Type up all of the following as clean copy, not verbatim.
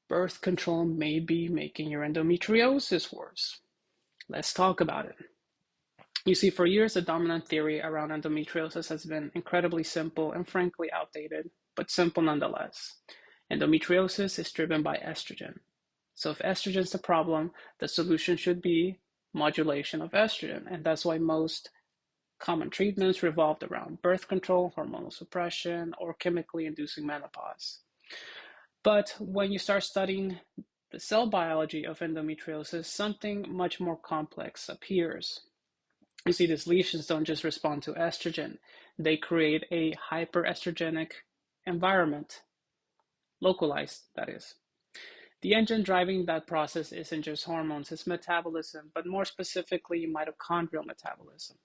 Birth control may be making your endometriosis worse. Let's talk about it. You see, for years, the dominant theory around endometriosis has been incredibly simple and frankly outdated, but simple nonetheless. Endometriosis is driven by estrogen. So if estrogen is the problem, the solution should be modulation of estrogen. And that's why most common treatments revolved around birth control, hormonal suppression, or chemically inducing menopause. But when you start studying the cell biology of endometriosis, something much more complex appears. You see, these lesions don't just respond to estrogen, they create a hyperestrogenic environment, localized, that is. The engine driving that process isn't just hormones, it's metabolism, but more specifically, mitochondrial metabolism.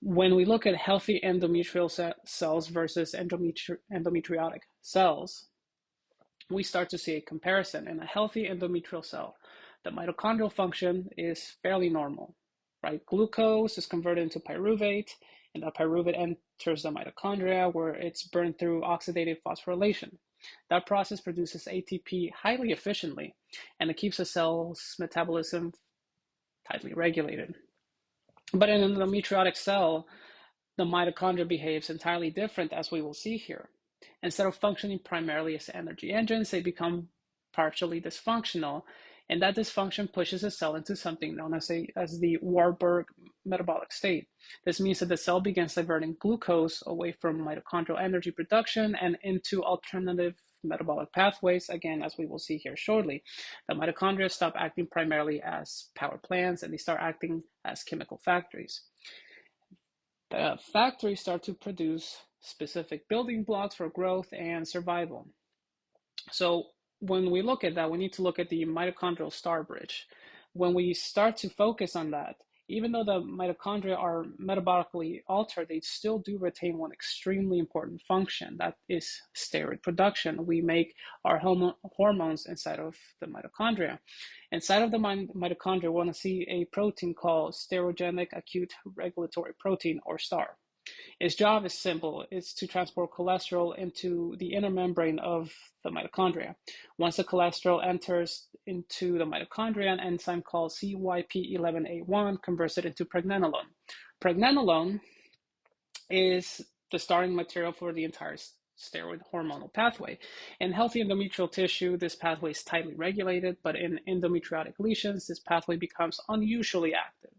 When we look at healthy endometrial cells versus endometriotic cells, we start to see a comparison. In a healthy endometrial cell, the mitochondrial function is fairly normal, right? Glucose is converted into pyruvate, and that pyruvate enters the mitochondria where it's burned through oxidative phosphorylation. That process produces ATP highly efficiently, and it keeps the cell's metabolism tightly regulated. But in an endometriotic cell, the mitochondria behaves entirely different, as we will see here. Instead of functioning primarily as energy engines, they become partially dysfunctional, and that dysfunction pushes a cell into something known as the Warburg metabolic state. This means that the cell begins diverting glucose away from mitochondrial energy production and into alternative metabolic pathways, again, as we will see here shortly. The mitochondria stop acting primarily as power plants and they start acting as chemical factories. The factories start to produce specific building blocks for growth and survival. So when we look at that, we need to look at the mitochondrial star bridge. When we start to focus on that, even though the mitochondria are metabolically altered, they still do retain one extremely important function, that is steroid production. We make our hormones inside of the mitochondria. Inside of the mitochondria, we want to see a protein called steroidogenic acute regulatory protein, or STAR. Its job is simple. It's to transport cholesterol into the inner membrane of the mitochondria. Once the cholesterol enters into the mitochondria, an enzyme called CYP11A1 converts it into pregnenolone. Pregnenolone is the starting material for the entire steroid hormonal pathway. In healthy endometrial tissue, this pathway is tightly regulated, but in endometriotic lesions, this pathway becomes unusually active,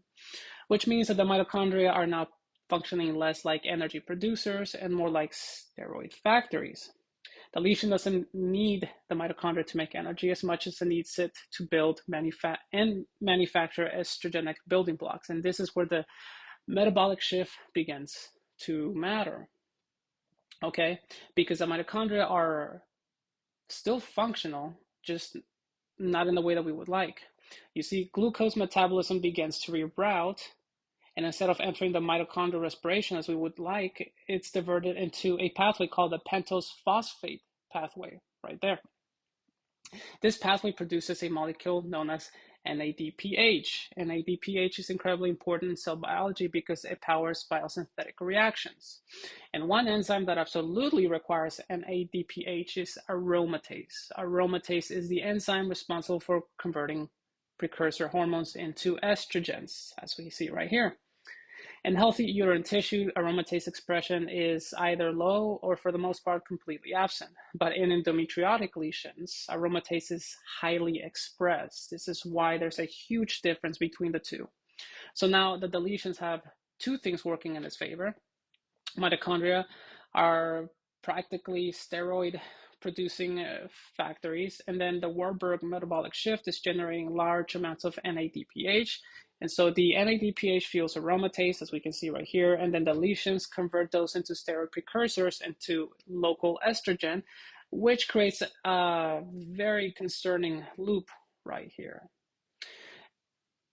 which means that the mitochondria are now functioning less like energy producers and more like steroid factories. The lesion doesn't need the mitochondria to make energy as much as it needs it to build and manufacture estrogenic building blocks. And this is where the metabolic shift begins to matter. Okay, because the mitochondria are still functional, just not in the way that we would like. You see, glucose metabolism begins to reroute, and instead of entering the mitochondrial respiration as we would like, it's diverted into a pathway called the pentose phosphate pathway, right there. This pathway produces a molecule known as NADPH. NADPH is incredibly important in cell biology because it powers biosynthetic reactions. And one enzyme that absolutely requires NADPH is aromatase. Aromatase is the enzyme responsible for converting precursor hormones into estrogens, as we see right here. In healthy uterine tissue, aromatase expression is either low or, for the most part, completely absent. But in endometriotic lesions, aromatase is highly expressed. This is why there's a huge difference between the two. So now that the lesions have two things working in its favor, mitochondria are practically steroid producing factories, and then the Warburg metabolic shift is generating large amounts of NADPH. And so the NADPH fuels aromatase, as we can see right here, and then the lesions convert those into steroid precursors into local estrogen, which creates a very concerning loop right here.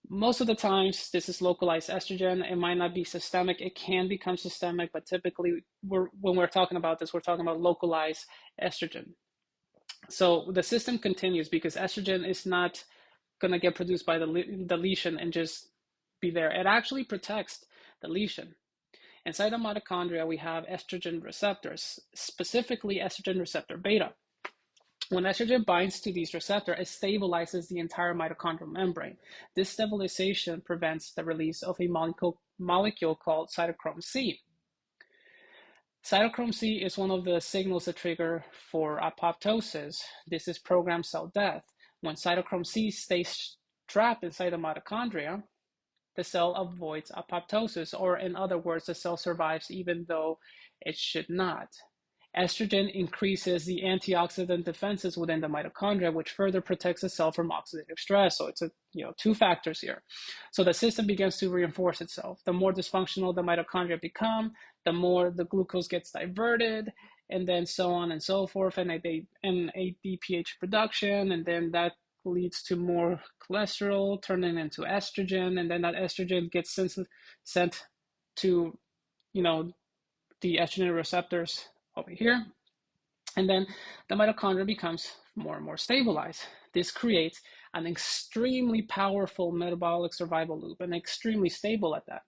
Most of the times, this is localized estrogen. It might not be systemic. It can become systemic, but typically, when we're talking about this, we're talking about localized estrogen. So the system continues because estrogen is not going to get produced by the lesion and just be there. It actually protects the lesion. Inside the mitochondria, we have estrogen receptors, specifically estrogen receptor beta. When estrogen binds to these receptors, it stabilizes the entire mitochondrial membrane. This stabilization prevents the release of a molecule called cytochrome C. Cytochrome C is one of the signals that trigger for apoptosis. This is programmed cell death. When cytochrome C stays trapped inside the mitochondria, the cell avoids apoptosis, or in other words, the cell survives even though it should not. Estrogen increases the antioxidant defenses within the mitochondria, which further protects the cell from oxidative stress. So it's two factors here. So the system begins to reinforce itself. The more dysfunctional the mitochondria become, the more the glucose gets diverted, and then so on and so forth, and NADPH production, and then that leads to more cholesterol turning into estrogen, and then that estrogen gets sent to, the estrogen receptors over here, and then the mitochondria becomes more and more stabilized. This creates an extremely powerful metabolic survival loop, and extremely stable at that.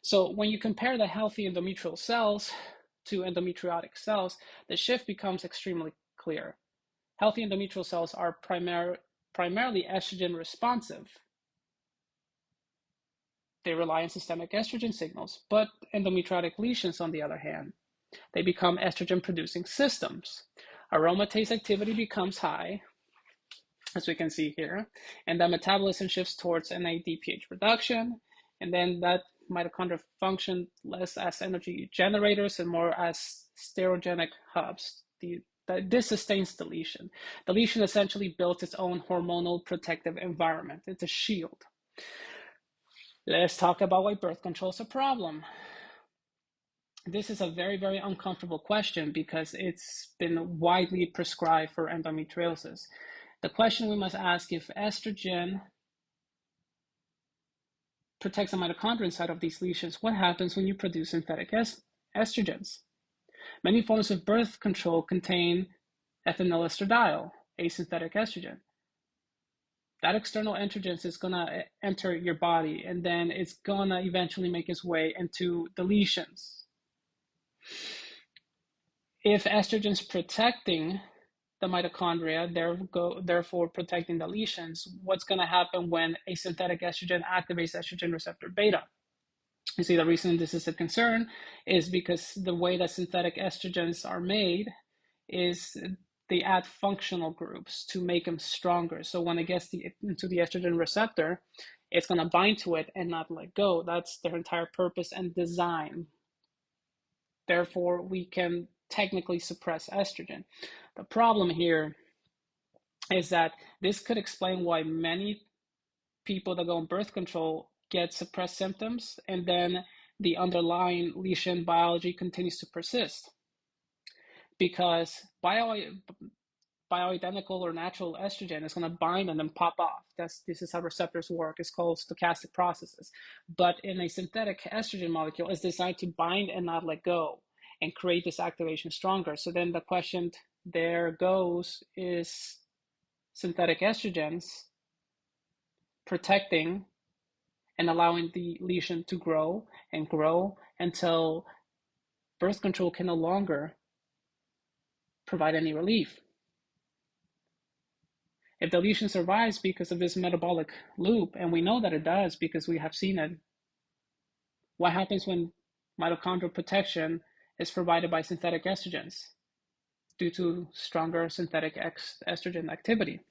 So when you compare the healthy endometrial cells to endometriotic cells, the shift becomes extremely clear. Healthy endometrial cells are primarily estrogen responsive. They rely on systemic estrogen signals, but endometriotic lesions, on the other hand, they become estrogen-producing systems. Aromatase activity becomes high, as we can see here, and that metabolism shifts towards NADPH reduction, and then that mitochondria function less as energy generators and more as sterogenic hubs. This sustains deletion. Deletion essentially builds its own hormonal protective environment. It's a shield. Let's talk about why birth control is a problem. This is a very, very uncomfortable question because it's been widely prescribed for endometriosis. The question we must ask: if estrogen protects the mitochondria inside of these lesions, what happens when you produce synthetic estrogens? Many forms of birth control contain ethinyl estradiol, a synthetic estrogen. That external estrogen is going to enter your body, and then it's going to eventually make its way into the lesions. If estrogen's protecting the mitochondria, therefore protecting the lesions, what's going to happen when a synthetic estrogen activates estrogen receptor beta? You see, the reason this is a concern is because the way that synthetic estrogens are made is they add functional groups to make them stronger. So when it gets into the estrogen receptor, it's going to bind to it and not let go. That's their entire purpose and design. Therefore, we can technically suppress estrogen. The problem here is that this could explain why many people that go on birth control get suppressed symptoms, and then the underlying lesion biology continues to persist. Because bioidentical or natural estrogen is going to bind and then pop off. This is how receptors work. It's called stochastic processes. But in a synthetic estrogen molecule, it's designed to bind and not let go and create this activation stronger. So then the question there goes, is synthetic estrogens protecting and allowing the lesion to grow and grow until birth control can no longer provide any relief? If the lesion survives because of this metabolic loop, and we know that it does because we have seen it, what happens when mitochondrial protection is provided by synthetic estrogens due to stronger synthetic estrogen activity?